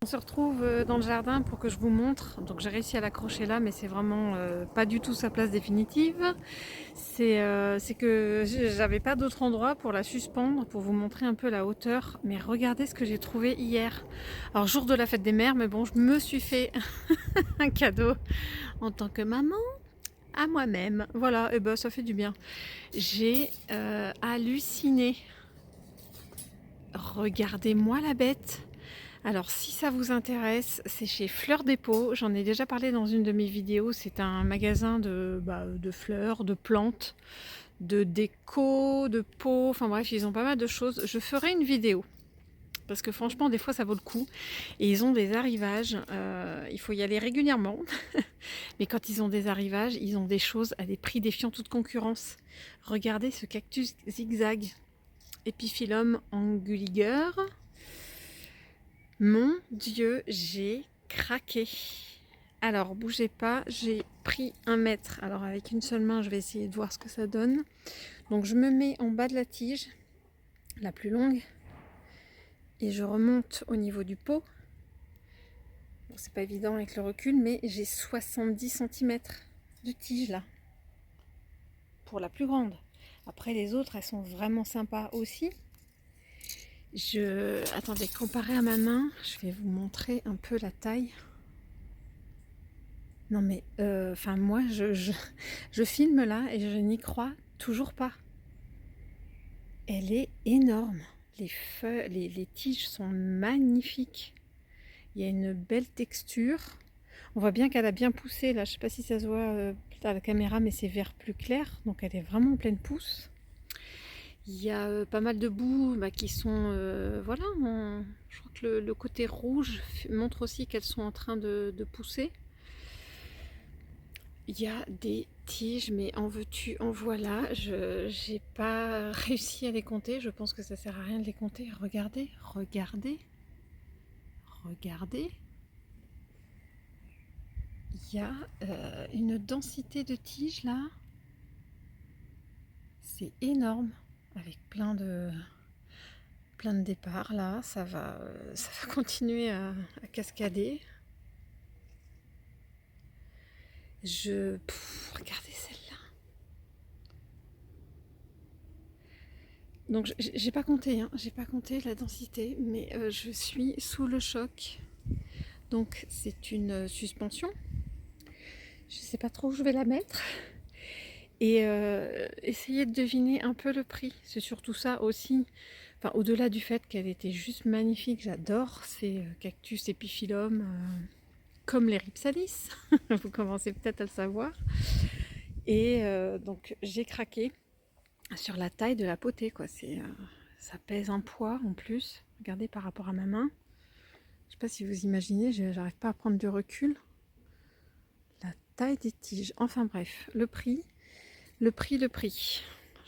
On se retrouve dans le jardin pour que je vous montre. Donc j'ai réussi à l'accrocher là, mais c'est vraiment pas du tout sa place définitive. C'est que j'avais pas d'autre endroit pour la suspendre, pour vous montrer un peu la hauteur. Mais regardez ce que j'ai trouvé hier. Alors jour de la fête des mères, mais bon, je me suis fait un cadeau en tant que maman à moi-même. Voilà, et ben ça fait du bien. J'ai halluciné. Regardez-moi la bête. Alors si ça vous intéresse, c'est chez Fleurs Dépôt. J'en ai déjà parlé dans une de mes vidéos. C'est un magasin de fleurs, de plantes, de déco, de pots. Enfin bref, ils ont pas mal de choses. Je ferai une vidéo. Parce que franchement, des fois, ça vaut le coup. Et ils ont des arrivages. Il faut y aller régulièrement. Mais quand ils ont des arrivages, ils ont des choses à des prix défiant toute concurrence. Regardez ce cactus zigzag. Epiphyllum anguliger. Mon Dieu, j'ai craqué. Alors, bougez pas, j'ai pris 1 mètre. Alors, avec une seule main, je vais essayer de voir ce que ça donne. Donc, je me mets en bas de la tige, la plus longue, et je remonte au niveau du pot. Bon, c'est pas évident avec le recul, mais j'ai 70 cm de tige là, pour la plus grande. Après, les autres, elles sont vraiment sympas aussi. Attendez, comparé à ma main, je vais vous montrer un peu la taille. Non mais, moi, je filme là et je n'y crois toujours pas. Elle est énorme. Les feuilles, les tiges sont magnifiques. Il y a une belle texture. On voit bien qu'elle a bien poussé là. Je sais pas si ça se voit à la caméra, mais c'est vert plus clair. Donc elle est vraiment en pleine pousse. Il y a pas mal de bouts qui sont... voilà, je crois que le côté rouge montre aussi qu'elles sont en train de pousser. Il y a des tiges, mais en veux-tu, en voilà. Je n'ai pas réussi à les compter. Je pense que ça sert à rien de les compter. Regardez, regardez, regardez. Il y a une densité de tiges là. C'est énorme. Avec plein de départs là. Ça va continuer à cascader. Regardez celle-là. Donc j'ai pas compté, j'ai pas compté la densité, mais je suis sous le choc. Donc c'est une suspension. Je sais pas trop où je vais la mettre. Et essayez de deviner un peu le prix. C'est surtout ça aussi. Enfin, au-delà du fait qu'elle était juste magnifique, j'adore ces cactus épiphyllum, comme les rhipsalis. Vous commencez peut-être à le savoir. Et donc j'ai craqué sur la taille de la potée, quoi. Ça pèse un poids en plus. Regardez par rapport à ma main. Je sais pas si vous imaginez, j'arrive pas à prendre du recul. La taille des tiges. Enfin bref, le prix. Je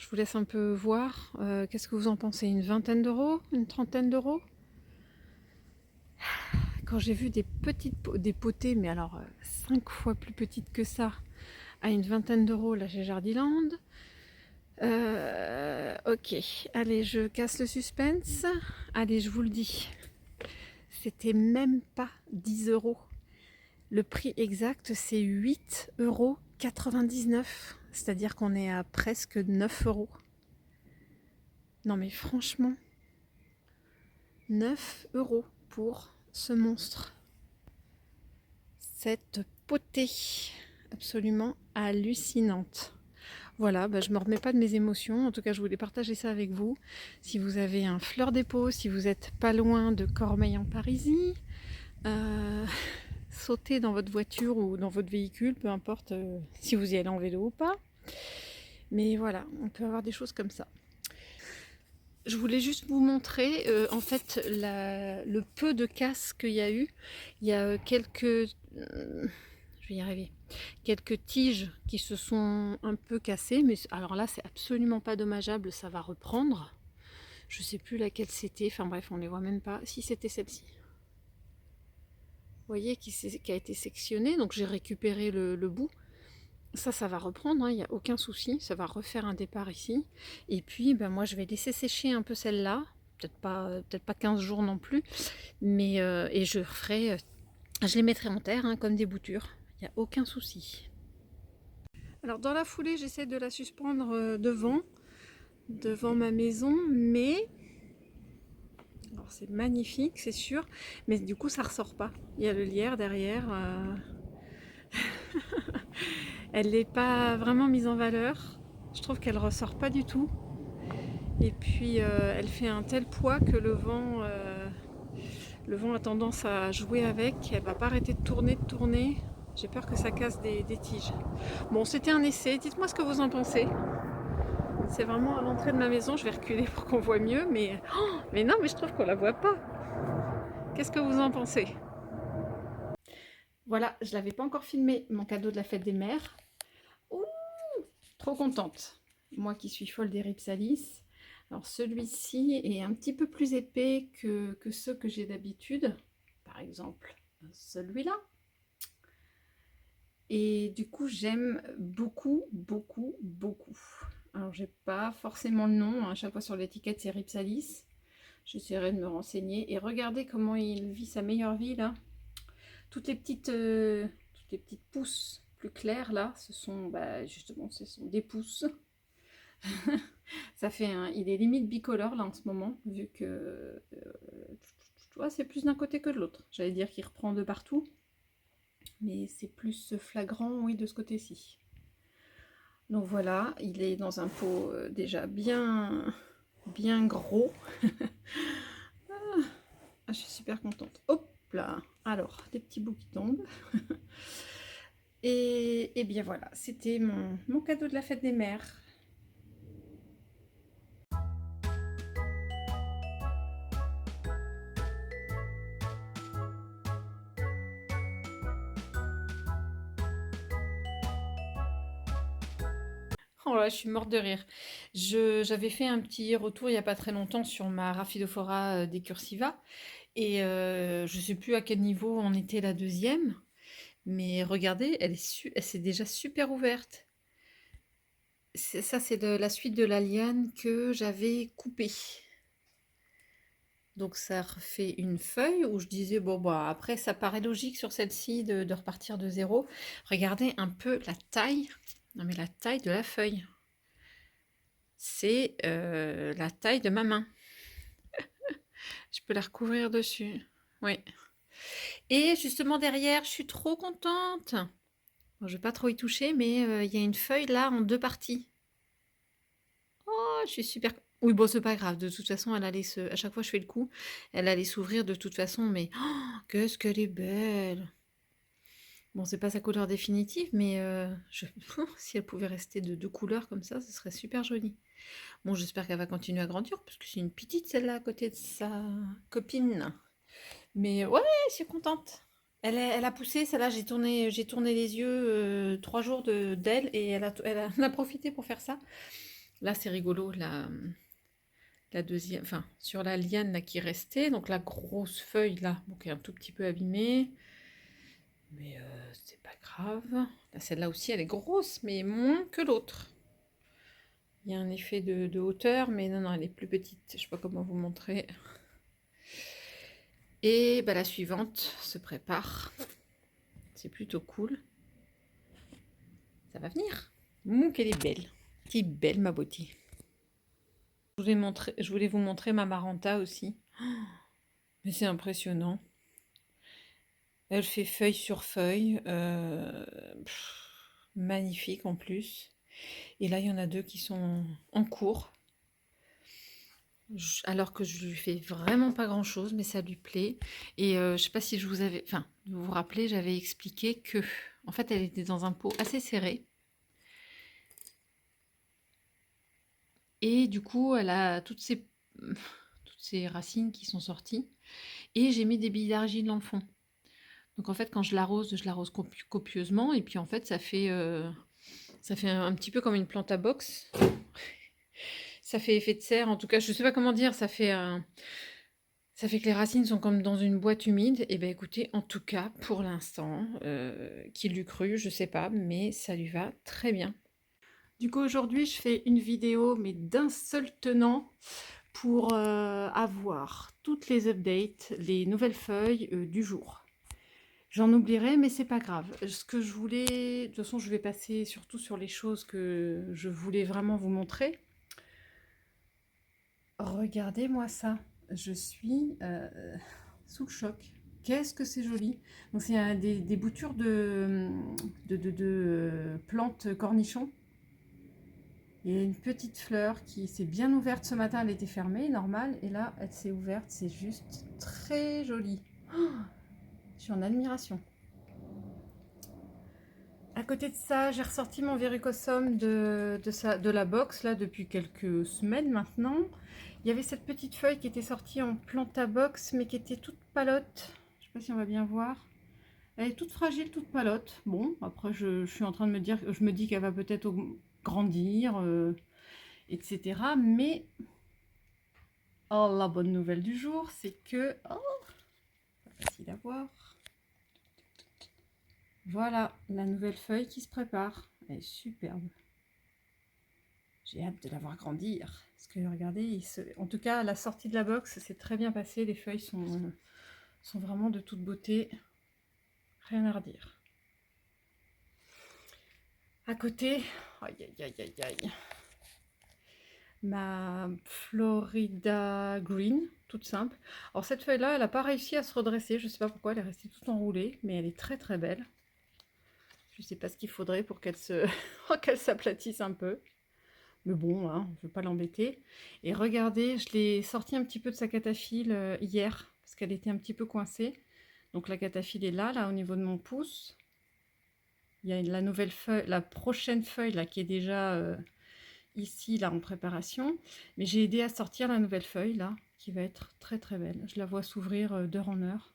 vous laisse un peu voir. Qu'est-ce que vous en pensez? Une vingtaine d'euros? Une trentaine d'euros? Quand j'ai vu des potées, mais alors 5 fois plus petites que ça, à une vingtaine d'euros là chez Jardiland. Ok, allez, je casse le suspense. Allez, je vous le dis. C'était même pas 10 euros. Le prix exact, c'est 8,99 €. C'est-à-dire qu'on est à presque 9 euros. Non mais franchement, 9 euros pour ce monstre. Cette potée absolument hallucinante. Voilà, je me remets pas de mes émotions. En tout cas, je voulais partager ça avec vous. Si vous avez un Fleur Dépôt, si vous êtes pas loin de Cormeilles-en-Parisis, sautez dans votre voiture ou dans votre véhicule, peu importe si vous y allez en vélo ou pas. Mais voilà, on peut avoir des choses comme ça. Je voulais juste vous montrer en fait le peu de casse qu'il y a eu. Il y a quelques... je vais y arriver. Quelques tiges qui se sont un peu cassées, mais alors là c'est absolument pas dommageable, ça va reprendre. Je sais plus laquelle c'était, enfin bref, on les voit même pas. Si, c'était celle-ci. Vous voyez qui a été sectionnée, donc j'ai récupéré le bout. Ça va reprendre, il n'y a aucun souci, ça va refaire un départ ici. Et puis moi je vais laisser sécher un peu celle-là, peut-être pas 15 jours non plus, mais et je referai, je les mettrai en terre hein, comme des boutures, il n'y a aucun souci. Alors dans la foulée, j'essaie de la suspendre devant ma maison, mais alors c'est magnifique, c'est sûr, mais du coup ça ressort pas. Il y a le lierre derrière. Elle n'est pas vraiment mise en valeur. Je trouve qu'elle ressort pas du tout. Et puis elle fait un tel poids que le vent a tendance à jouer avec. Elle va pas arrêter de tourner. J'ai peur que ça casse des tiges. Bon, c'était un essai. Dites-moi ce que vous en pensez. C'est vraiment à l'entrée de ma maison. Je vais reculer pour qu'on voit mieux. Mais non, mais je trouve qu'on la voit pas. Qu'est-ce que vous en pensez? Voilà, je l'avais pas encore filmé, mon cadeau de la fête des mères. Ouh, trop contente. Moi qui suis folle des Ripsalis. Alors celui-ci est un petit peu plus épais que ceux que j'ai d'habitude. Par exemple, celui-là. Et du coup, j'aime beaucoup, beaucoup, beaucoup. Alors, j'ai pas forcément le nom. À chaque fois sur l'étiquette, c'est Ripsalis. J'essaierai de me renseigner. Et regardez comment il vit sa meilleure vie, là. Toutes les petites pousses plus claires, là, ce sont, justement, ce sont des pousses. Ça fait il est limite bicolore, là, en ce moment, vu que c'est plus d'un côté que de l'autre. J'allais dire qu'il reprend de partout. Mais c'est plus flagrant, oui, de ce côté-ci. Donc voilà, il est dans un pot déjà bien gros. Je suis super contente. Hop là. Alors, des petits bouts qui tombent. Et bien voilà, c'était mon cadeau de la fête des mères. Oh là, je suis morte de rire. J'avais fait un petit retour il n'y a pas très longtemps sur ma Rhaphidophora decursiva et je ne sais plus à quel niveau en était la deuxième, mais regardez, elle s'est déjà super ouverte. Ça, c'est la suite de la liane que j'avais coupée. Donc ça refait une feuille où je disais, bon, bah, après, ça paraît logique sur celle-ci de repartir de zéro. Regardez un peu la taille. Non, mais la taille de la feuille. C'est la taille de ma main. Je peux la recouvrir dessus. Oui. Et justement derrière, je suis trop contente. Bon, je ne vais pas trop y toucher, mais il y a une feuille là en 2 parties. Oh, je suis super. Oui, bon, c'est pas grave. De toute façon, elle allait à chaque fois que je fais le coup, elle allait s'ouvrir de toute façon. Mais oh, qu'est-ce qu'elle est belle! Bon, c'est pas sa couleur définitive, mais si elle pouvait rester de 2 couleurs comme ça, ce serait super joli. Bon, j'espère qu'elle va continuer à grandir, parce que c'est une petite celle-là à côté de sa copine. Mais ouais, je suis contente. Elle a poussé, celle-là, j'ai tourné les yeux 3 jours d'elle et elle a profité pour faire ça. Là, c'est rigolo, la deuxième, enfin, sur la liane là, qui restait, donc la grosse feuille là, bon, qui est un tout petit peu abîmée, mais c'est pas grave. Là, celle-là aussi, elle est grosse, mais moins que l'autre. Il y a un effet de hauteur, mais non, elle est plus petite. Je sais pas comment vous montrer. Et bah, la suivante se prépare. C'est plutôt cool. Ça va venir. Qu'elle est belle. T'es belle, ma beauté. Je voulais vous montrer ma Maranta aussi. Mais c'est impressionnant. Elle fait feuille sur feuille. Magnifique en plus. Et là, il y en a 2 qui sont en cours. Alors que je lui fais vraiment pas grand chose, mais ça lui plaît. Et je sais pas si je vous avais, enfin, vous vous rappelez, j'avais expliqué que, en fait, elle était dans un pot assez serré. Et du coup, elle a toutes ces racines qui sont sorties. Et j'ai mis des billes d'argile dans le fond. Donc en fait, quand je l'arrose copieusement. Et puis en fait, ça fait un petit peu comme une plante à box. Ça fait effet de serre. En tout cas, je sais pas comment dire. Ça fait que les racines sont comme dans une boîte humide. Et ben écoutez, en tout cas, pour l'instant, qui l'eût cru, je sais pas, mais ça lui va très bien. Du coup, aujourd'hui, je fais une vidéo, mais d'un seul tenant, pour avoir toutes les updates, les nouvelles feuilles du jour. J'en oublierai, mais c'est pas grave. Ce que je voulais, de toute façon, je vais passer surtout sur les choses que je voulais vraiment vous montrer. Regardez-moi ça. Je suis sous le choc. Qu'est-ce que c'est joli. Donc c'est des boutures de plantes cornichons. Il y a une petite fleur qui s'est bien ouverte ce matin, elle était fermée, normale, et là elle s'est ouverte, c'est juste très joli. Oh, je suis en admiration. À côté de ça, j'ai ressorti mon Verrucosum de la box là depuis quelques semaines maintenant. Il y avait cette petite feuille qui était sortie en Plantabox mais qui était toute palote. Je sais pas si on va bien voir. Elle est toute fragile, toute palote. Bon, après je suis en train de me dire, je me dis qu'elle va peut-être grandir, etc. Mais oh, la bonne nouvelle du jour, c'est que pas facile à voir. Voilà la nouvelle feuille qui se prépare. Elle est superbe. J'ai hâte de la voir grandir. Parce que regardez, en tout cas, à la sortie de la box, c'est très bien passé. Les feuilles sont vraiment de toute beauté. Rien à redire. À côté, aïe aïe aïe aïe aïe, ma Florida Green, toute simple. Alors cette feuille-là, elle n'a pas réussi à se redresser. Je ne sais pas pourquoi, elle est restée toute enroulée. Mais elle est très très belle. Je ne sais pas ce qu'il faudrait pour qu'elle qu'elle s'aplatisse un peu. Mais bon, hein, je ne veux pas l'embêter. Et regardez, je l'ai sortie un petit peu de sa cataphylle hier, parce qu'elle était un petit peu coincée. Donc la cataphylle est là au niveau de mon pouce. Il y a la nouvelle feuille, la prochaine feuille là, qui est déjà ici, là, en préparation. Mais j'ai aidé à sortir la nouvelle feuille, là, qui va être très très belle. Je la vois s'ouvrir d'heure en heure.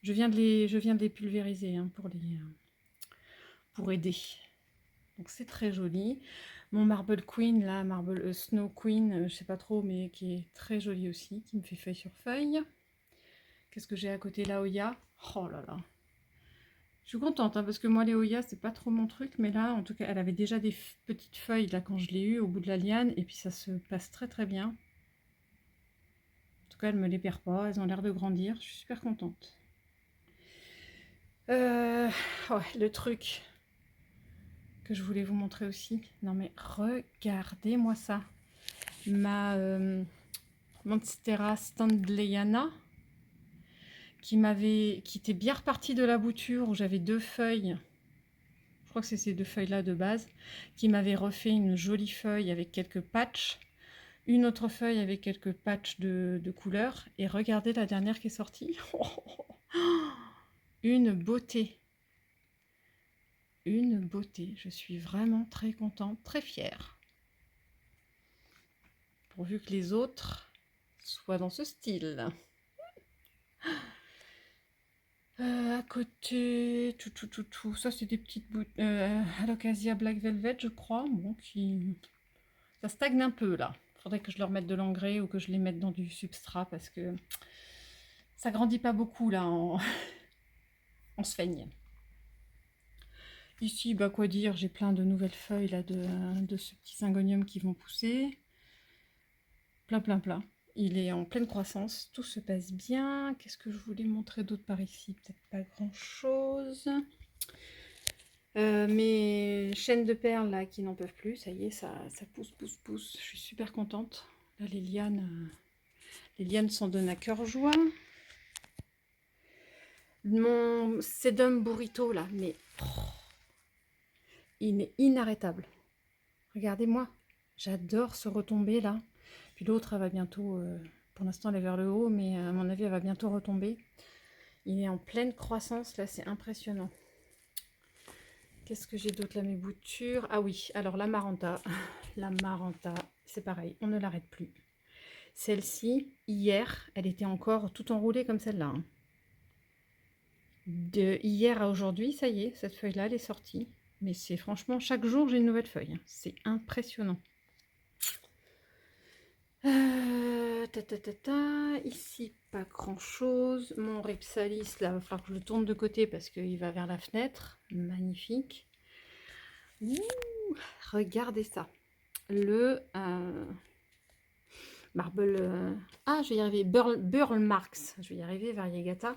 Je viens de les pulvériser hein, pour aider. Donc c'est très joli. Mon Marble Queen, là, Snow Queen, je sais pas trop, mais qui est très joli aussi, qui me fait feuille sur feuille. Qu'est-ce que j'ai à côté? La Hoya. Oh là là. Je suis contente, hein, parce que moi, les Hoya, c'est pas trop mon truc, mais là, en tout cas, elle avait déjà des petites feuilles, là, quand je l'ai eue, au bout de la liane, et puis ça se passe très très bien. En tout cas, elle me les perd pas, elles ont l'air de grandir, je suis super contente. Ouais, le truc que je voulais vous montrer aussi. Non mais regardez-moi ça. Ma Monstera Standleyana qui était bien repartie de la bouture où j'avais deux feuilles. Je crois que c'est ces deux feuilles là de base qui m'avait refait une jolie feuille avec quelques patchs. Une autre feuille avec quelques patchs de couleurs. Et regardez la dernière qui est sortie. Une beauté. Une beauté. Je suis vraiment très contente, très fière. Pourvu que les autres soient dans ce style. À côté, tout. Ça, c'est des petites bouts. Alocasia Black Velvet, je crois. Bon, ça stagne un peu là. Faudrait que je leur mette de l'engrais ou que je les mette dans du substrat parce que ça grandit pas beaucoup là en sphaigne. Ici, bah quoi dire, j'ai plein de nouvelles feuilles là de ce petit syngonium qui vont pousser. Plein. Il est en pleine croissance, tout se passe bien. Qu'est-ce que je voulais montrer d'autre par ici? Peut-être pas grand-chose. Mes chaînes de perles là qui n'en peuvent plus, ça y est, ça pousse. Je suis super contente. Là, les lianes s'en donnent à cœur joie. Mon sedum burrito là, mais il est inarrêtable. Regardez-moi, j'adore ce retombé là. Puis l'autre, elle va bientôt, pour l'instant elle est vers le haut, mais à mon avis elle va bientôt retomber. Il est en pleine croissance là, c'est impressionnant. Qu'est-ce que j'ai d'autre là, mes boutures? Ah oui, alors la Maranta, c'est pareil, on ne l'arrête plus. Celle-ci, hier, elle était encore tout enroulée comme celle-là. Hein. De hier à aujourd'hui, ça y est, cette feuille-là, elle est sortie. Mais c'est franchement, chaque jour, j'ai une nouvelle feuille. Hein. C'est impressionnant. Ici, pas grand-chose. Mon Ripsalis, là, il va falloir que je le tourne de côté parce qu'il va vers la fenêtre. Magnifique. Ouh, regardez ça. Marble... Ah, je vais y arriver. Burl Marks. Je vais y arriver, Variegata.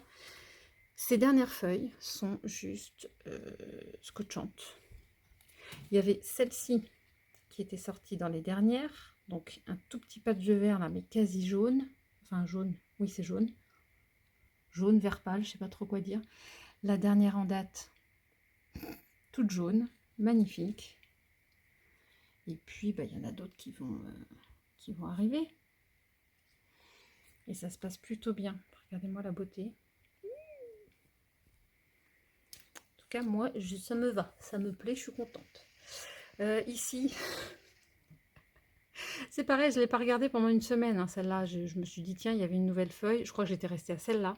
Ces dernières feuilles sont juste scotchantes. Il y avait celle-ci qui était sortie dans les dernières. Donc, un tout petit patch de vert là, mais quasi jaune. Enfin, jaune. Oui, c'est jaune. Jaune, vert pâle, je ne sais pas trop quoi dire. La dernière en date, toute jaune. Magnifique. Et puis, bah, y en a d'autres qui vont arriver. Et ça se passe plutôt bien. Regardez-moi la beauté. En tout cas, moi, ça me va. Ça me plaît, je suis contente. Ici, c'est pareil, je ne l'ai pas regardé pendant une semaine, hein, celle-là. Je me suis dit, tiens, il y avait une nouvelle feuille. Je crois que j'étais restée à celle-là,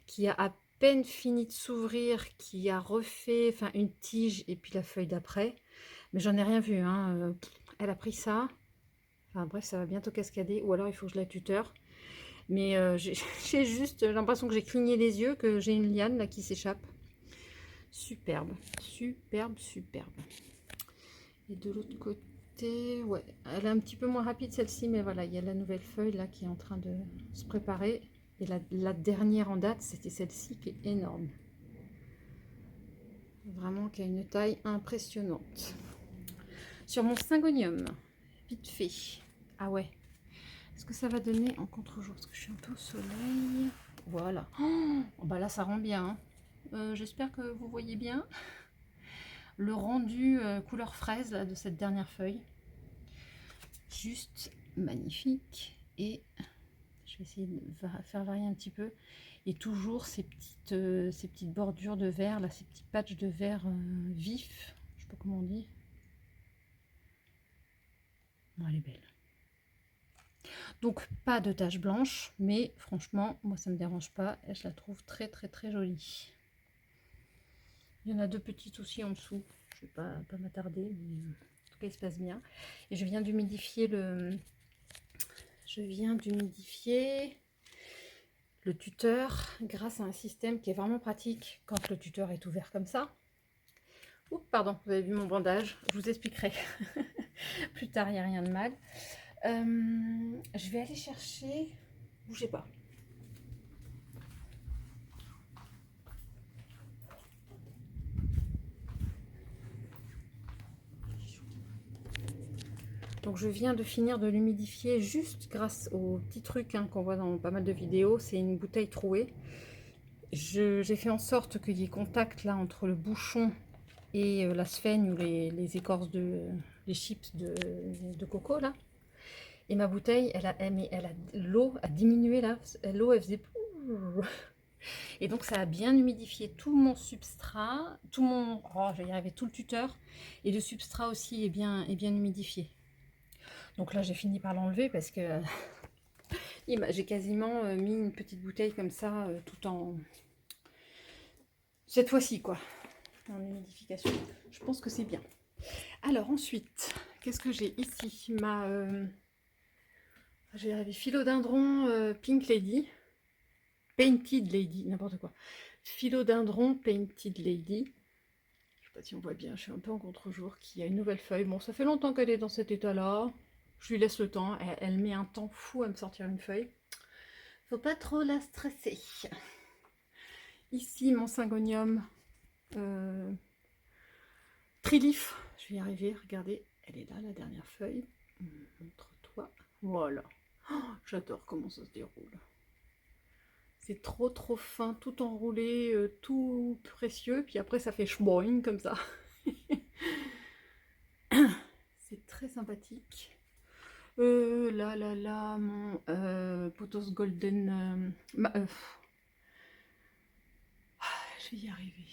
qui a à peine fini de s'ouvrir, qui a refait une tige et puis la feuille d'après. Mais j'en ai rien vu. Hein. Elle a pris ça. Enfin bref, ça va bientôt cascader. Ou alors il faut que je la tuteur. Mais j'ai juste l'impression que j'ai cligné les yeux, que j'ai une liane là qui s'échappe. Superbe, superbe, superbe. Et de l'autre côté, ouais, elle est un petit peu moins rapide celle-ci, mais voilà, il y a la nouvelle feuille là qui est en train de se préparer. Et la dernière en date, c'était celle-ci qui est énorme. Vraiment qui a une taille impressionnante. Sur mon syngonium, vite fait. Ah ouais. Est-ce que ça va donner en contre-jour? Parce que je suis un peu au soleil. Voilà. Oh, bah là, ça rend bien. Hein. J'espère que vous voyez bien le rendu couleur fraise là, de cette dernière feuille. Juste magnifique. Et je vais essayer de faire varier un petit peu. Et toujours ces petites bordures de vert, là, ces petits patchs de vert vif. Je sais pas comment on dit. Bon, elle est belle. Donc pas de taches blanches, mais franchement, moi ça me dérange pas. Et je la trouve très très très jolie. Il y en a deux petites aussi en dessous. Je vais pas m'attarder, mais en tout cas il se passe bien. Et je viens d'humidifier le tuteur grâce à un système qui est vraiment pratique quand le tuteur est ouvert comme ça. Oups, pardon, vous avez vu mon bandage, je vous expliquerai plus tard, il n'y a rien de mal. Je vais aller chercher, bougez pas. Donc je viens de finir de l'humidifier juste grâce au petit truc qu'on voit dans pas mal de vidéos, c'est une bouteille trouée. J'ai fait en sorte qu'il y ait contact là entre le bouchon et la sphène ou les écorces les chips de coco là. Et ma bouteille, l'eau a diminué là, l'eau elle faisait et donc ça a bien humidifié tout mon substrat, tout le tuteur, et le substrat aussi est bien humidifié. Donc là j'ai fini par l'enlever parce que j'ai quasiment mis une petite bouteille comme ça tout en cette fois-ci quoi, en humidification. Je pense que c'est bien. Alors ensuite, qu'est-ce que j'ai ici? J'ai arrivé philodendron Pink Lady, Painted Lady, n'importe quoi. Philodendron Painted Lady. Je sais pas si on voit bien, je suis un peu en contre-jour, qui a une nouvelle feuille. Bon, ça fait longtemps qu'elle est dans cet état-là. Je lui laisse le temps. Elle met un temps fou à me sortir une feuille. Faut pas trop la stresser. Ici, mon syngonium Trilif. Je vais y arriver, regardez. Elle est là, la dernière feuille. Montre-toi. Voilà. Oh, j'adore comment ça se déroule. C'est trop trop fin, tout enroulé, tout précieux. Puis après, ça fait schmoing comme ça. C'est très sympathique. Mon Potos Golden... je vais y arriver.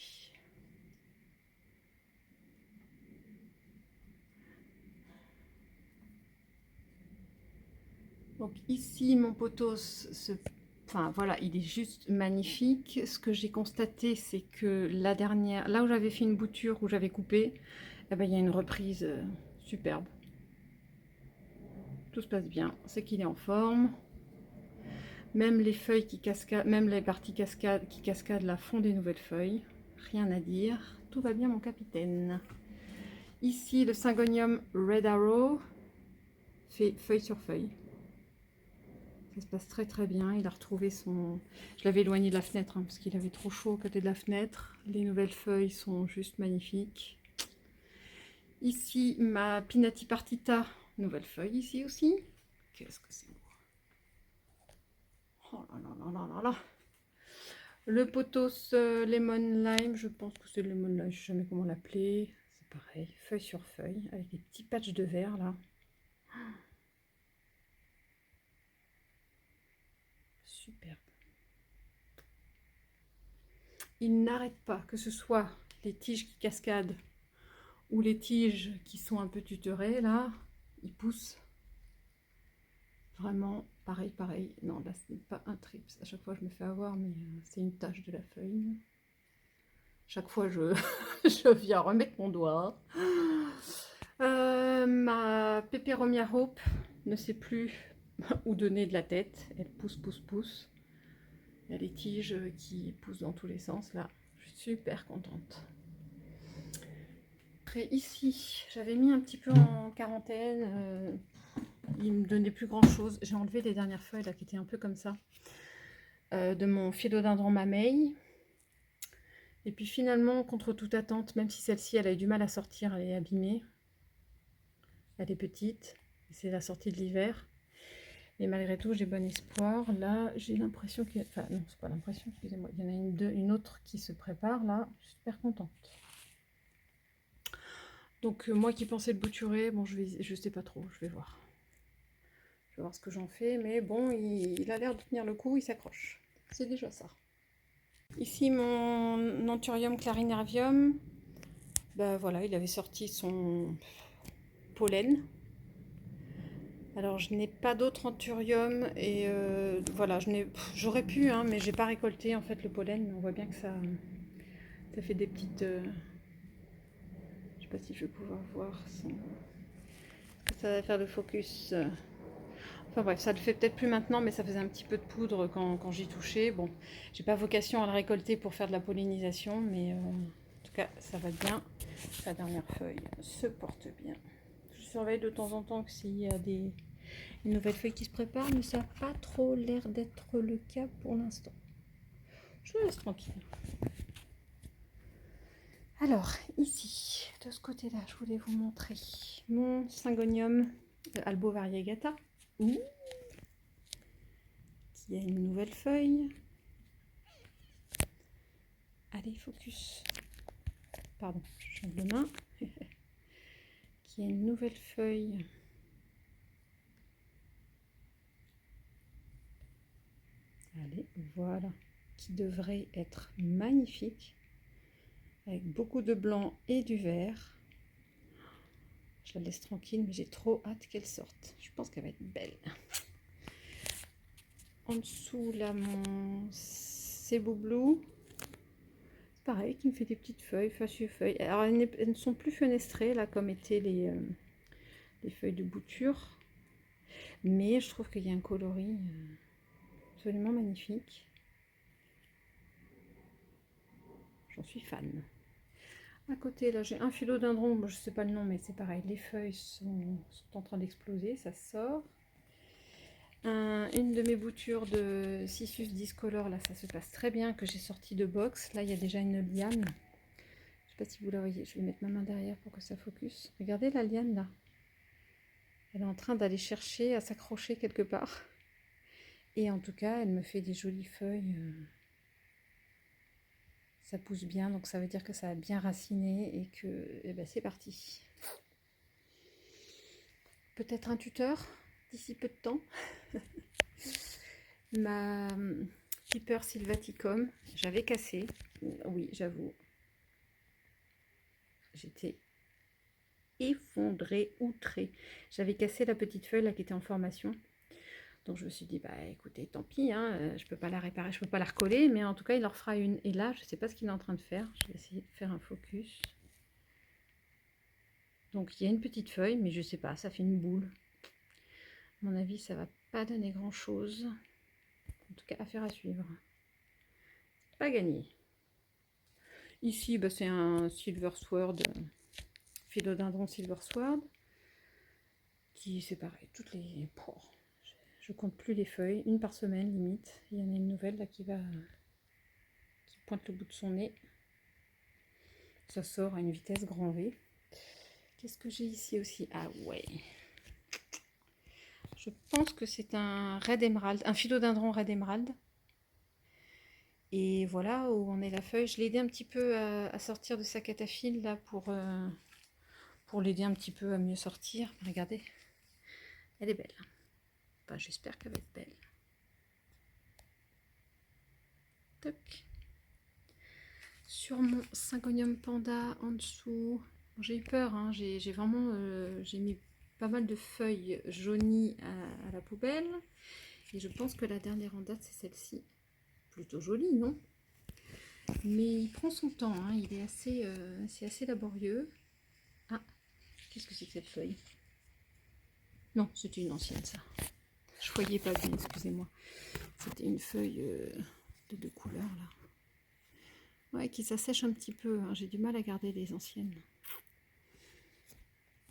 Donc ici, mon potos, enfin voilà, il est juste magnifique. Ce que j'ai constaté, c'est que la dernière, là où j'avais fait une bouture, où j'avais coupé, eh ben, il y a une reprise superbe. Tout se passe bien, c'est qu'il est en forme. Même les feuilles qui cascadent, même les parties qui cascadent là font des nouvelles feuilles. Rien à dire, tout va bien mon capitaine. Ici, le syngonium Red Arrow fait feuille sur feuille. Ça se passe très très bien. Il a retrouvé son... Je l'avais éloigné de la fenêtre hein, parce qu'il avait trop chaud à côté de la fenêtre. Les nouvelles feuilles sont juste magnifiques. Ici, ma Pinati Partita, nouvelle feuille ici aussi. Qu'est-ce que c'est beau. Oh là là là là là là. Le pothos Lemon Lime, je pense que c'est Lemon Lime, je ne sais jamais comment l'appeler. C'est pareil, feuille sur feuille, avec des petits patchs de verre là. Super. Il n'arrête pas, que ce soit les tiges qui cascadent ou les tiges qui sont un peu tutorées là, ils poussent. Vraiment, pareil, pareil. Non, là, ce n'est pas un trips. À chaque fois, je me fais avoir, mais c'est une tache de la feuille. Chaque fois, je, je viens remettre mon doigt. Ma Peperomia Hope ne sait plus où donner de la tête. Elle pousse, pousse, pousse. Il y a les tiges qui poussent dans tous les sens, là. Je suis super contente. Après, ici, j'avais mis un petit peu en quarantaine. Il me donnait plus grand chose. J'ai enlevé les dernières feuilles là qui étaient un peu comme ça de mon philodendron mamey. Et puis finalement, contre toute attente, même si celle-ci elle a eu du mal à sortir, elle est abîmée. Elle est petite. C'est la sortie de l'hiver. Et malgré tout, j'ai bon espoir. Là, j'ai l'impression qu'il y a... Enfin, non, c'est pas l'impression, excusez-moi. Il y en a une autre qui se prépare là. Je suis super contente. Donc, moi qui pensais le bouturer, bon, je sais pas trop, je vais voir. Je vais voir ce que j'en fais, mais bon, il a l'air de tenir le coup, il s'accroche. C'est déjà ça. Ici, mon Anthurium clarinervium, ben voilà, il avait sorti son pollen. Alors, je n'ai pas d'autre Anthurium et voilà, j'aurais pu, hein, mais j'ai pas récolté en fait le pollen. On voit bien que ça fait des petites. Je sais pas si je vais pouvoir voir. Ça va faire le focus. Enfin bref, ça le fait peut-être plus maintenant, mais ça faisait un petit peu de poudre quand j'y touchais. Bon, j'ai pas vocation à le récolter pour faire de la pollinisation, mais en tout cas, ça va bien. Sa dernière feuille se porte bien. Je surveille de temps en temps s'il y a une nouvelle feuille qui se prépare, mais ça n'a pas trop l'air d'être le cas pour l'instant. Je le laisse tranquille. Alors, ici, de ce côté-là, je voulais vous montrer mon Syngonium Albo variegata. Qui a une nouvelle feuille. Allez, focus. Pardon, je change de main. Qui a une nouvelle feuille. Allez, voilà. Qui devrait être magnifique. Avec beaucoup de blanc et du vert. Je la laisse tranquille, mais j'ai trop hâte qu'elle sorte. Je pense qu'elle va être belle. En dessous, là, mon Cebu Blue. Pareil, qui me fait des petites feuilles, feuilles. Alors, elles ne sont plus fenestrées, là, comme étaient les feuilles de bouture. Mais je trouve qu'il y a un coloris absolument magnifique. J'en suis fan. À côté, là, j'ai un philodendron. Bon, je ne sais pas le nom, mais c'est pareil. Les feuilles sont en train d'exploser. Ça sort. Une de mes boutures de Cissus Discolor, là, ça se passe très bien, que j'ai sorti de box. Là, il y a déjà une liane. Je ne sais pas si vous la voyez. Je vais mettre ma main derrière pour que ça focus. Regardez la liane, là. Elle est en train d'aller chercher à s'accrocher quelque part. Et en tout cas, elle me fait des jolies feuilles. Ça pousse bien, donc ça veut dire que ça a bien raciné et que eh ben, c'est parti. Peut-être un tuteur d'ici peu de temps. Ma Piper sylvaticum, j'avais cassé. Oui, j'avoue. J'étais effondrée, outrée. J'avais cassé la petite feuille là qui était en formation. Donc je me suis dit, bah écoutez, tant pis, hein, je peux pas la réparer, je peux pas la recoller, mais en tout cas il en fera une. Et là, je sais pas ce qu'il est en train de faire. Je vais essayer de faire un focus. Donc il y a une petite feuille, mais je sais pas, ça fait une boule. À mon avis, ça va pas donner grand chose. En tout cas, affaire à suivre. Pas gagné. Ici, bah, c'est un Silver Sword, philodendron Silver Sword, qui c'est pareil. Toutes les. Oh, Je compte plus les feuilles, une par semaine limite. Il y en a une nouvelle là qui pointe le bout de son nez. Ça sort à une vitesse grand V. Qu'est-ce que j'ai ici aussi? Ah ouais. Je pense que c'est un Red Emerald, un philodendron Red Emerald. Et voilà où en est la feuille. Je l'ai aidé un petit peu à sortir de sa cataphylle là pour l'aider un petit peu à mieux sortir. Regardez, elle est belle. Enfin, j'espère qu'elle va être belle. Toc. Sur mon Syngonium Panda en dessous, bon, j'ai eu peur, hein, j'ai vraiment j'ai mis pas mal de feuilles jaunies à la poubelle. Et je pense que la dernière en date, c'est celle-ci. Plutôt jolie, non? Mais il prend son temps, hein, il est assez laborieux. Ah, qu'est-ce que c'est que cette feuille? Non, c'était une ancienne, ça. Je voyais pas bien, excusez-moi. C'était une feuille de 2 couleurs, là. Ouais, qui s'assèche un petit peu, hein. J'ai du mal à garder les anciennes.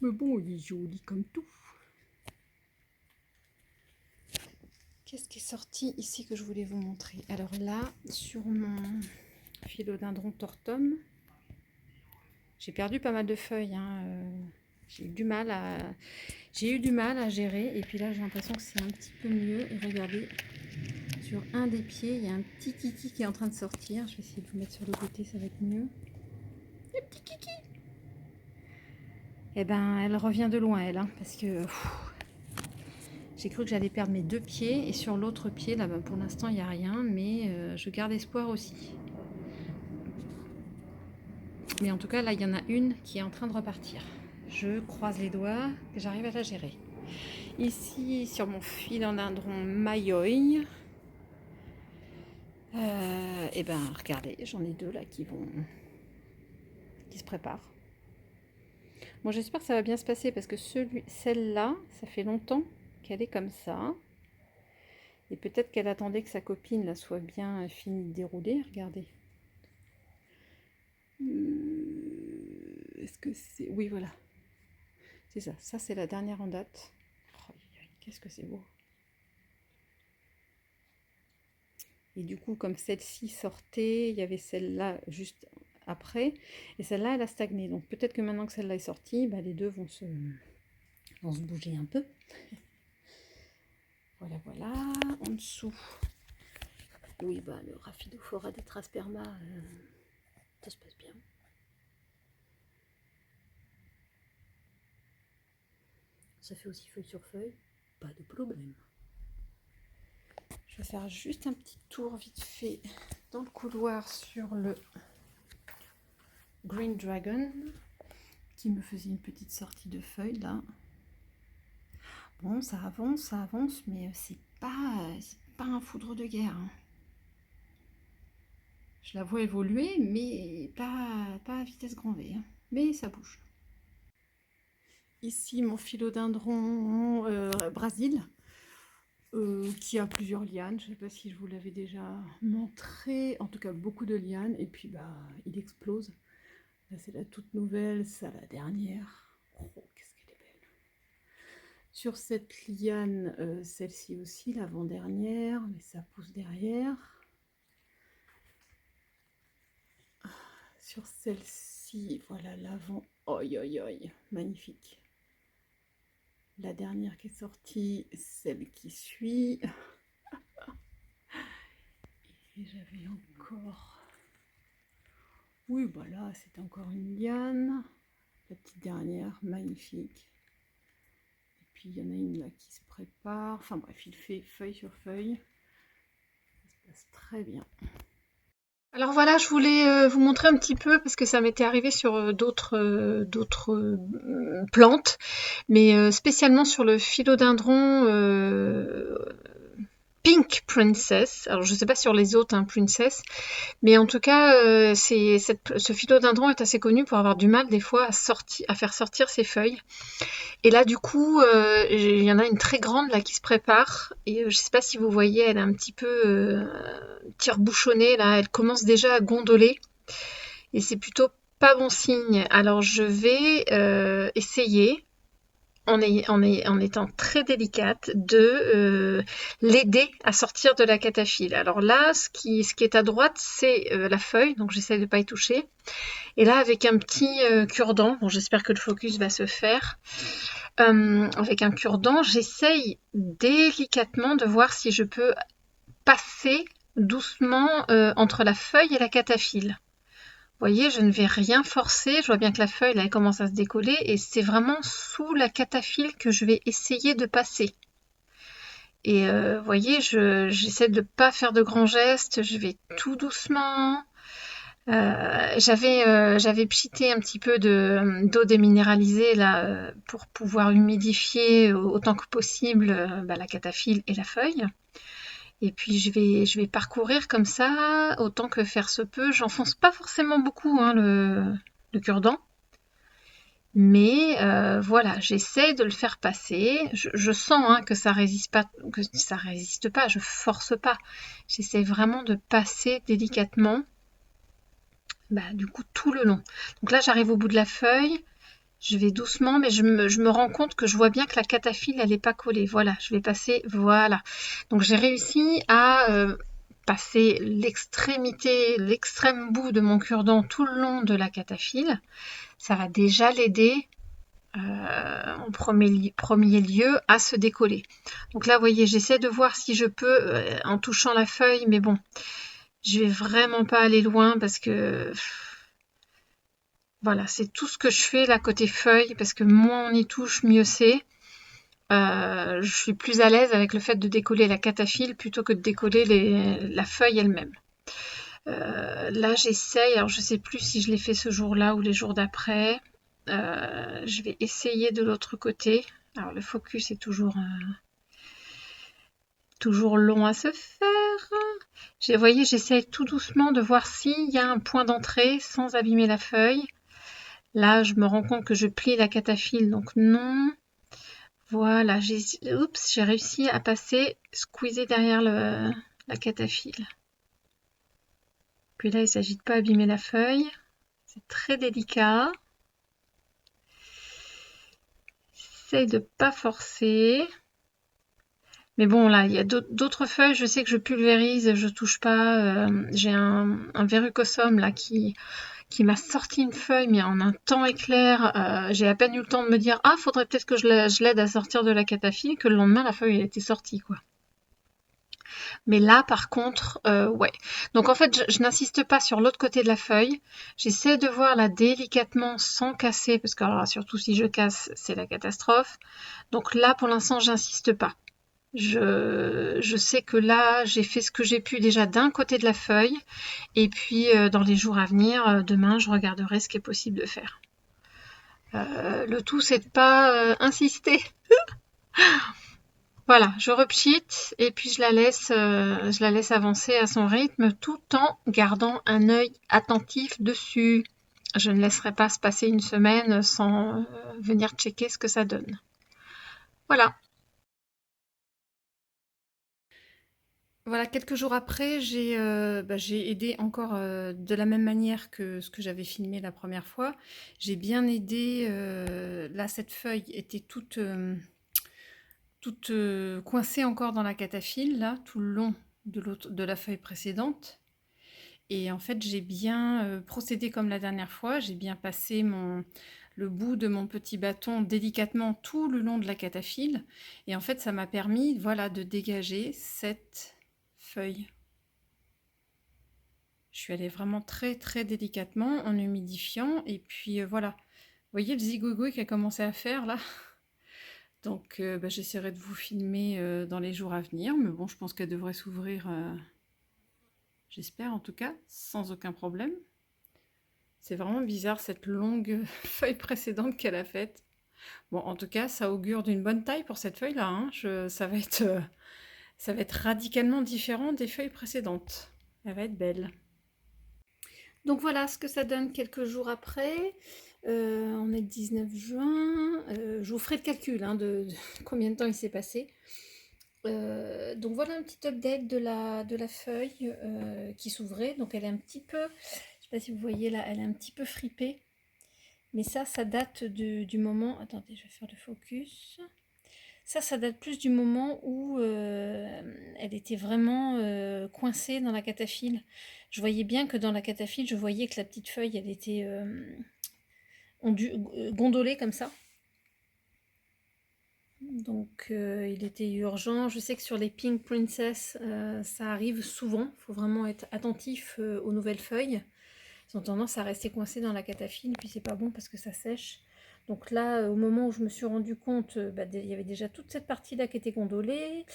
Mais bon, il est joli comme tout. Qu'est-ce qui est sorti ici que je voulais vous montrer? Alors là, sur mon philodendron tortum, j'ai perdu pas mal de feuilles, hein. J'ai eu du mal à gérer. Et puis là, j'ai l'impression que c'est un petit peu mieux. Et regardez, sur un des pieds, il y a un petit kiki qui est en train de sortir. Je vais essayer de vous mettre sur le côté, ça va être mieux. Le petit kiki! Eh ben, elle revient de loin, elle, hein, parce que j'ai cru que j'allais perdre mes 2 pieds. Et sur l'autre pied, là, ben, pour l'instant, il n'y a rien. Mais je garde espoir aussi. Mais en tout cas, là, il y en a une qui est en train de repartir. Je croise les doigts que j'arrive à la gérer. Ici, sur mon philodendron Mayoi, et ben, regardez, j'en ai 2 là qui se préparent. Bon, j'espère que ça va bien se passer parce que celle-là, ça fait longtemps qu'elle est comme ça. Et peut-être qu'elle attendait que sa copine là soit bien finie de dérouler. Regardez. Est-ce que c'est... Oui, voilà. C'est ça. Ça, c'est la dernière en date. Oh, qu'est-ce que c'est beau. Et du coup, comme celle-ci sortait, il y avait celle-là juste après. Et celle-là, elle a stagné. Donc peut-être que maintenant que celle-là est sortie, bah, les deux vont se bouger un peu. Voilà, voilà. En dessous, oui, bah, le Rhaphidophora tetrasperma, ça se passe bien. Ça fait aussi feuille sur feuille, pas de problème. Je vais faire juste un petit tour vite fait dans le couloir sur le Green Dragon qui me faisait une petite sortie de feuilles là. Bon, ça avance, mais c'est pas un foudre de guerre. Hein. Je la vois évoluer, mais pas à vitesse grand V. Hein. Mais ça bouge. Ici, mon philodendron Brésil, qui a plusieurs lianes. Je ne sais pas si je vous l'avais déjà montré. En tout cas, beaucoup de lianes. Et puis, bah, il explose. Là, c'est la toute nouvelle. Ça, la dernière. Oh, qu'est-ce qu'elle est belle. Sur cette liane, celle-ci aussi, l'avant-dernière. Mais ça pousse derrière. Sur celle-ci, voilà l'avant. Oi, oi, oi. Magnifique. La dernière qui est sortie, celle qui suit. Et j'avais encore... Oui, bah là, c'est encore une liane. La petite dernière, magnifique. Et puis, il y en a une là qui se prépare. Enfin bref, il fait feuille sur feuille. Ça se passe très bien. Alors voilà, je voulais vous montrer un petit peu parce que ça m'était arrivé sur d'autres plantes, mais spécialement sur le philodendron Pink Princess. Alors je ne sais pas sur les autres Princess, mais en tout cas ce philodendron est assez connu pour avoir du mal des fois à faire sortir ses feuilles. Et là du coup il y en a une très grande là qui se prépare et je ne sais pas si vous voyez, elle est un petit peu tire-bouchonnée là, elle commence déjà à gondoler et c'est plutôt pas bon signe. Alors je vais essayer en étant très délicate, de l'aider à sortir de la cataphylle. Alors là, ce qui est à droite, c'est la feuille, donc j'essaie de pas y toucher. Et là, avec un petit cure-dent, bon, j'espère que le focus va se faire, avec un cure-dent, j'essaye délicatement de voir si je peux passer doucement entre la feuille et la cataphylle. Vous voyez, je ne vais rien forcer, je vois bien que la feuille là, elle commence à se décoller et c'est vraiment sous la cataphylle que je vais essayer de passer. Et vous voyez, j'essaie de ne pas faire de grands gestes, je vais tout doucement. J'avais pchité un petit peu d'eau déminéralisée là pour pouvoir humidifier autant que possible la cataphylle et la feuille. Et puis je vais parcourir comme ça autant que faire se peut. J'enfonce pas forcément beaucoup hein, le cure-dent, mais voilà, j'essaie de le faire passer. Je sens hein, que ça résiste pas. Je force pas. J'essaie vraiment de passer délicatement. Du coup tout le long. Donc là j'arrive au bout de la feuille, je vais doucement, mais je me rends compte que je vois bien que la cataphylle elle n'est pas collée. Voilà, je vais passer, voilà. Donc j'ai réussi à passer l'extrême bout de mon cure-dent tout le long de la cataphylle. Ça va déjà l'aider en premier lieu à se décoller. Donc là vous voyez, j'essaie de voir si je peux en touchant la feuille, mais bon, je vais vraiment pas aller loin parce que voilà, c'est tout ce que je fais là côté feuille, parce que moins on y touche, mieux c'est. Je suis plus à l'aise avec le fait de décoller la cataphylle plutôt que de décoller la feuille elle-même. Là, j'essaye, alors je sais plus si je l'ai fait ce jour-là ou les jours d'après. Je vais essayer de l'autre côté. Alors le focus est toujours long à se faire. Vous voyez, j'essaye tout doucement de voir s'il y a un point d'entrée sans abîmer la feuille. Là, je me rends compte que je plie la cataphylle, donc non. Voilà, j'ai réussi à passer, squeezer derrière la cataphylle. Puis là, il ne s'agit de pas abîmer la feuille. C'est très délicat. J'essaye de pas forcer. Mais bon, là, il y a d'autres feuilles, je sais que je pulvérise, je touche pas. J'ai un verrucosum là qui m'a sorti une feuille, mais en un temps éclair. J'ai à peine eu le temps de me dire, ah, faudrait peut-être que je l'aide à sortir de la cataphylle, que le lendemain, la feuille elle était sortie, quoi. Mais là, par contre, ouais. Donc en fait, je n'insiste pas sur l'autre côté de la feuille. J'essaie de voir là délicatement sans casser, parce que alors, surtout si je casse, c'est la catastrophe. Donc là, pour l'instant, j'insiste pas. Je sais que là, j'ai fait ce que j'ai pu déjà d'un côté de la feuille. Et puis, dans les jours à venir, demain, je regarderai ce qui est possible de faire. Le tout, c'est de pas insister. Voilà, je repchite et puis je la laisse avancer à son rythme tout en gardant un œil attentif dessus. Je ne laisserai pas se passer une semaine sans venir checker ce que ça donne. Voilà. Voilà, quelques jours après, j'ai aidé encore de la même manière que ce que j'avais filmé la première fois. J'ai bien aidé. Là, cette feuille était toute coincée encore dans la cataphylle, là, tout le long de la feuille précédente. Et en fait, j'ai bien procédé comme la dernière fois. J'ai bien passé le bout de mon petit bâton délicatement tout le long de la cataphylle. Et en fait, ça m'a permis, voilà, de dégager cette feuille. Je suis allée vraiment très très délicatement en humidifiant. Et puis voilà. Vous voyez le zigouigoui qu'elle a commencé à faire là. Donc j'essaierai de vous filmer dans les jours à venir. Mais bon, je pense qu'elle devrait s'ouvrir, j'espère en tout cas, sans aucun problème. C'est vraiment bizarre cette longue feuille précédente qu'elle a faite. Bon, en tout cas, ça augure d'une bonne taille pour cette feuille-là, hein. Ça va être radicalement différent des feuilles précédentes. Elle va être belle. Donc voilà ce que ça donne quelques jours après. On est le 19 juin. Je vous ferai le calcul hein, de combien de temps il s'est passé. Donc voilà un petit update de la feuille qui s'ouvrait. Donc elle est un petit peu, je ne sais pas si vous voyez là, elle est un petit peu fripée. Mais ça date du moment... Attendez, je vais faire le focus. Ça date plus du moment où elle était vraiment coincée dans la cataphylle. Je voyais bien que dans la cataphylle, je voyais que la petite feuille, elle était gondolée comme ça. Donc il était urgent. Je sais que sur les Pink Princess, ça arrive souvent. Il faut vraiment être attentif aux nouvelles feuilles. Ils ont tendance à rester coincés dans la cataphylle, puis c'est pas bon parce que ça sèche. Donc là, au moment où je me suis rendu compte, il y avait déjà toute cette partie-là qui était gondolée.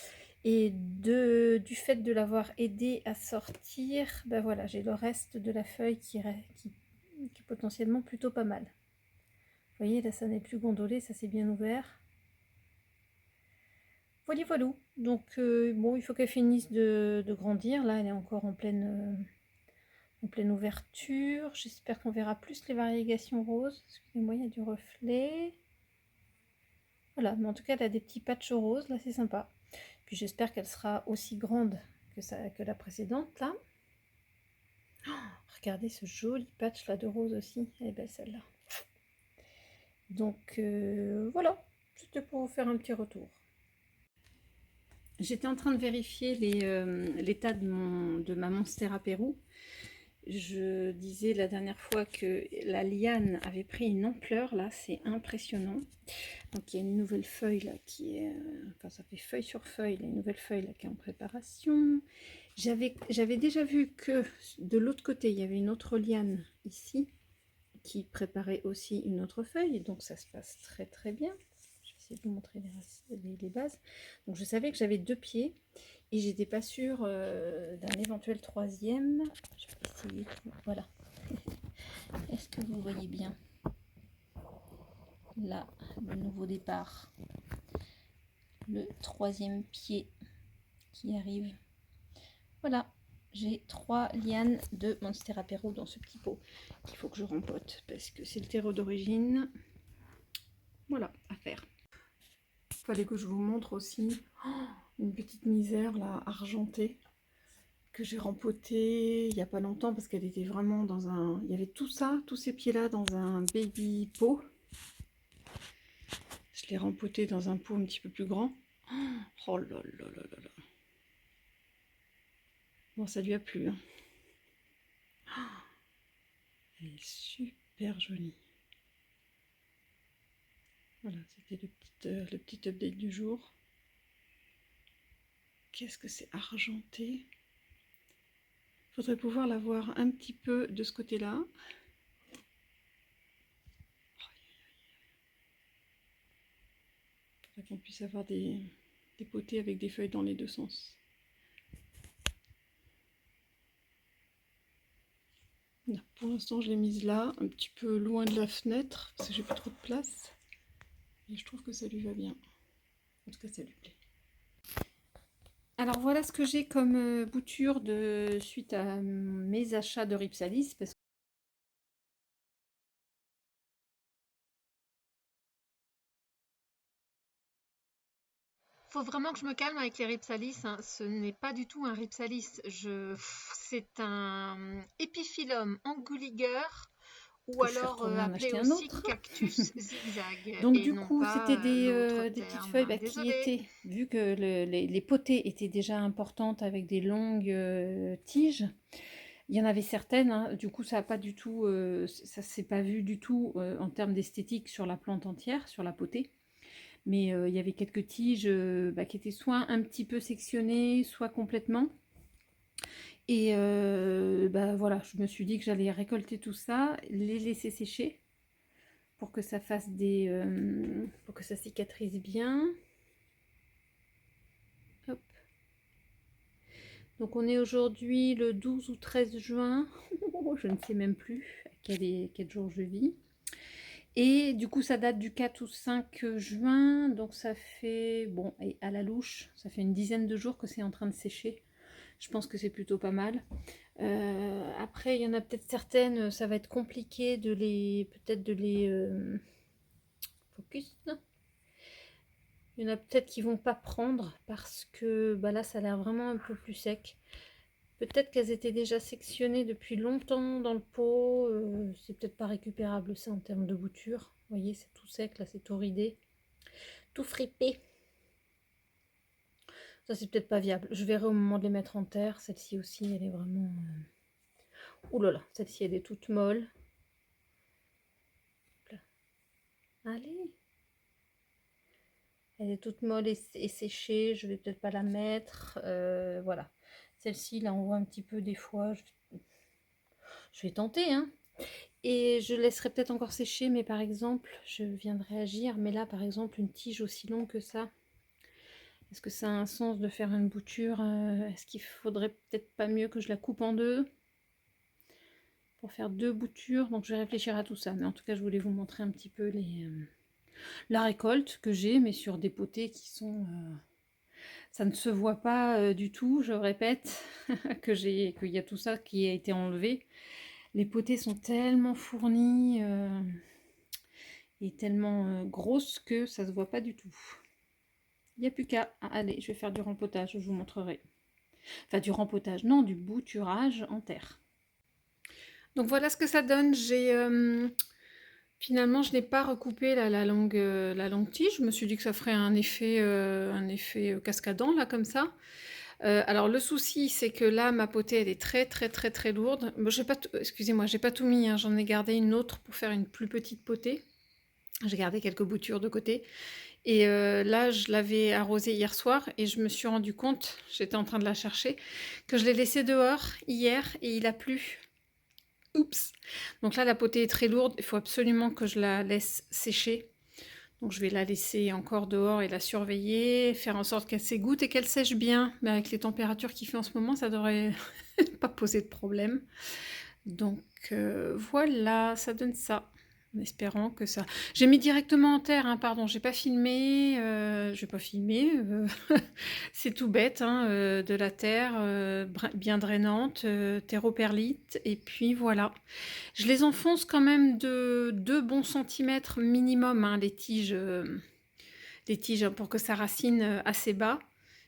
Et du fait de l'avoir aidé à sortir, voilà, j'ai le reste de la feuille qui est potentiellement plutôt pas mal. Vous voyez, là, ça n'est plus gondolé, ça s'est bien ouvert. Voilà, voilà. Donc, bon, il faut qu'elle finisse de grandir. Là, elle est encore en pleine ouverture. J'espère qu'on verra plus les variegations roses. Excusez-moi, il y a du reflet. Voilà, mais en tout cas, elle a des petits patchs roses. Là, c'est sympa. Puis j'espère qu'elle sera aussi grande que la précédente, là. Oh, regardez ce joli patch là de rose aussi. Elle est belle celle-là. Donc, voilà. C'était pour vous faire un petit retour. J'étais en train de vérifier l'état de ma Monstera Pérou. Je disais la dernière fois que la liane avait pris une ampleur, là, c'est impressionnant. Donc il y a une nouvelle feuille là qui est, enfin ça fait feuille sur feuille, là, une nouvelle feuille là qui est en préparation. J'avais déjà vu que de l'autre côté, il y avait une autre liane ici qui préparait aussi une autre feuille, donc ça se passe très très bien. Je vais essayer de vous montrer les bases. Donc je savais que j'avais 2 pieds et j'étais pas sûre d'un éventuel troisième. Je vais essayer, voilà. Est-ce que vous voyez bien là le nouveau départ, le 3e pied qui arrive? Voilà, j'ai 3 lianes de Monstera Pérou dans ce petit pot qu'il faut que je rempote parce que c'est le terreau d'origine. Voilà, à faire. Il fallait que je vous montre aussi une petite misère là, argentée, que j'ai rempotée il n'y a pas longtemps parce qu'elle était vraiment dans un... Il y avait tout ça, tous ces pieds-là dans un baby pot. Je l'ai rempotée dans un pot un petit peu plus grand. Oh là là là là là. Bon, ça lui a plu. Hein. Elle est super jolie. Voilà, c'était le petit update du jour. Qu'est-ce que c'est argenté. Il faudrait pouvoir la voir un petit peu de ce côté-là. Il faudrait qu'on puisse avoir des potées avec des feuilles dans les deux sens. Non, pour l'instant, je l'ai mise là, un petit peu loin de la fenêtre, parce que j'ai pas trop de place. Et je trouve que ça lui va bien. En tout cas, ça lui plaît. Alors voilà ce que j'ai comme bouture suite à mes achats de Ripsalis. Parce faut vraiment que je me calme avec les Ripsalis. Hein. Ce n'est pas du tout un Ripsalis. C'est un Epiphyllum anguliger. Ou alors appelé aussi cactus zigzag. Donc et du non coup, pas c'était des petites feuilles qui Désolée. étaient, vu que les potées étaient déjà importantes avec des longues tiges, il y en avait certaines, hein, du coup ça n'a pas du tout, ça s'est pas vu du tout en termes d'esthétique sur la plante entière, sur la potée. Mais il y avait quelques tiges qui étaient soit un petit peu sectionnées, soit complètement. Et voilà, je me suis dit que j'allais récolter tout ça, les laisser sécher pour que ça fasse pour que ça cicatrise bien. Hop. Donc on est aujourd'hui le 12 ou 13 juin, je ne sais même plus à quel jour je vis. Et du coup ça date du 4 ou 5 juin, donc ça fait, bon, et à la louche, ça fait une dizaine de jours que c'est en train de sécher. Je pense que c'est plutôt pas mal. Après, il y en a peut-être certaines, ça va être compliqué de les focus. Il y en a peut-être qui vont pas prendre parce que là, ça a l'air vraiment un peu plus sec. Peut-être qu'elles étaient déjà sectionnées depuis longtemps dans le pot. C'est peut-être pas récupérable ça en termes de bouture. Vous voyez, c'est tout sec là, c'est tout ridé, tout fripé. Ça, c'est peut-être pas viable. Je verrai au moment de les mettre en terre. Celle-ci aussi, elle est vraiment... Ouh là là, celle-ci, elle est toute molle. Allez. Elle est toute molle et séchée. Je vais peut-être pas la mettre. Voilà. Celle-ci, là, on voit un petit peu des fois. Je vais tenter, hein. Et je laisserai peut-être encore sécher, mais par exemple, je viens de réagir. Mais là, par exemple, une tige aussi longue que ça. Est-ce que ça a un sens de faire une bouture? Est-ce qu'il faudrait peut-être pas mieux que je la coupe en deux pour faire deux boutures? Donc je vais réfléchir à tout ça. Mais en tout cas, je voulais vous montrer un petit peu la récolte que j'ai, mais sur des potées qui sont... ça ne se voit pas du tout, je répète, qu'il y a tout ça qui a été enlevé. Les potées sont tellement fournies et tellement grosses que ça ne se voit pas du tout. Il n'y a plus qu'à... allez, je vais faire du rempotage, je vous montrerai. Enfin, du rempotage, non, du bouturage en terre. Donc voilà ce que ça donne. Finalement, je n'ai pas recoupé la longue tige. Je me suis dit que ça ferait un effet cascadant, là, comme ça. Alors, le souci, c'est que là, ma potée, elle est très, très, très, très lourde. Bon, excusez-moi, j'ai pas tout mis, hein. J'en ai gardé une autre pour faire une plus petite potée. J'ai gardé quelques boutures de côté. Et là, je l'avais arrosée hier soir et je me suis rendu compte, j'étais en train de la chercher, que je l'ai laissée dehors hier et il a plu. Oups! Donc là, la potée est très lourde, il faut absolument que je la laisse sécher. Donc je vais la laisser encore dehors et la surveiller, faire en sorte qu'elle s'égoutte et qu'elle sèche bien. Mais avec les températures qu'il fait en ce moment, ça devrait pas poser de problème. Donc voilà, ça donne ça. En espérant que ça... J'ai mis directement en terre, hein, pardon, j'ai pas filmé, je vais pas filmer, c'est tout bête, hein, de la terre bien drainante, terreau-perlite, et puis voilà. Je les enfonce quand même de 2 bons centimètres minimum, hein, les tiges, pour que ça racine assez bas,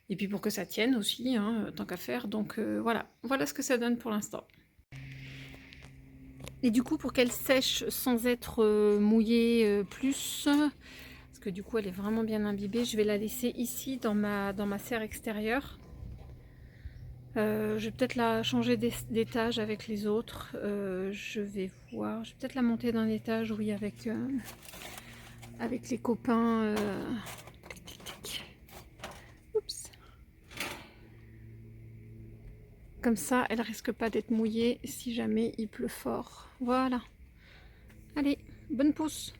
et puis pour que ça tienne aussi, hein, tant qu'à faire, donc voilà. Voilà ce que ça donne pour l'instant. Et du coup, pour qu'elle sèche sans être mouillée plus, parce que du coup elle est vraiment bien imbibée, je vais la laisser ici dans ma serre extérieure. Je vais peut-être la changer d'étage avec les autres. Je vais voir. Je vais peut-être la monter d'un étage, oui, avec les copains. Oups. Comme ça, elle risque pas d'être mouillée si jamais il pleut fort. Voilà. Allez, bonne pousse.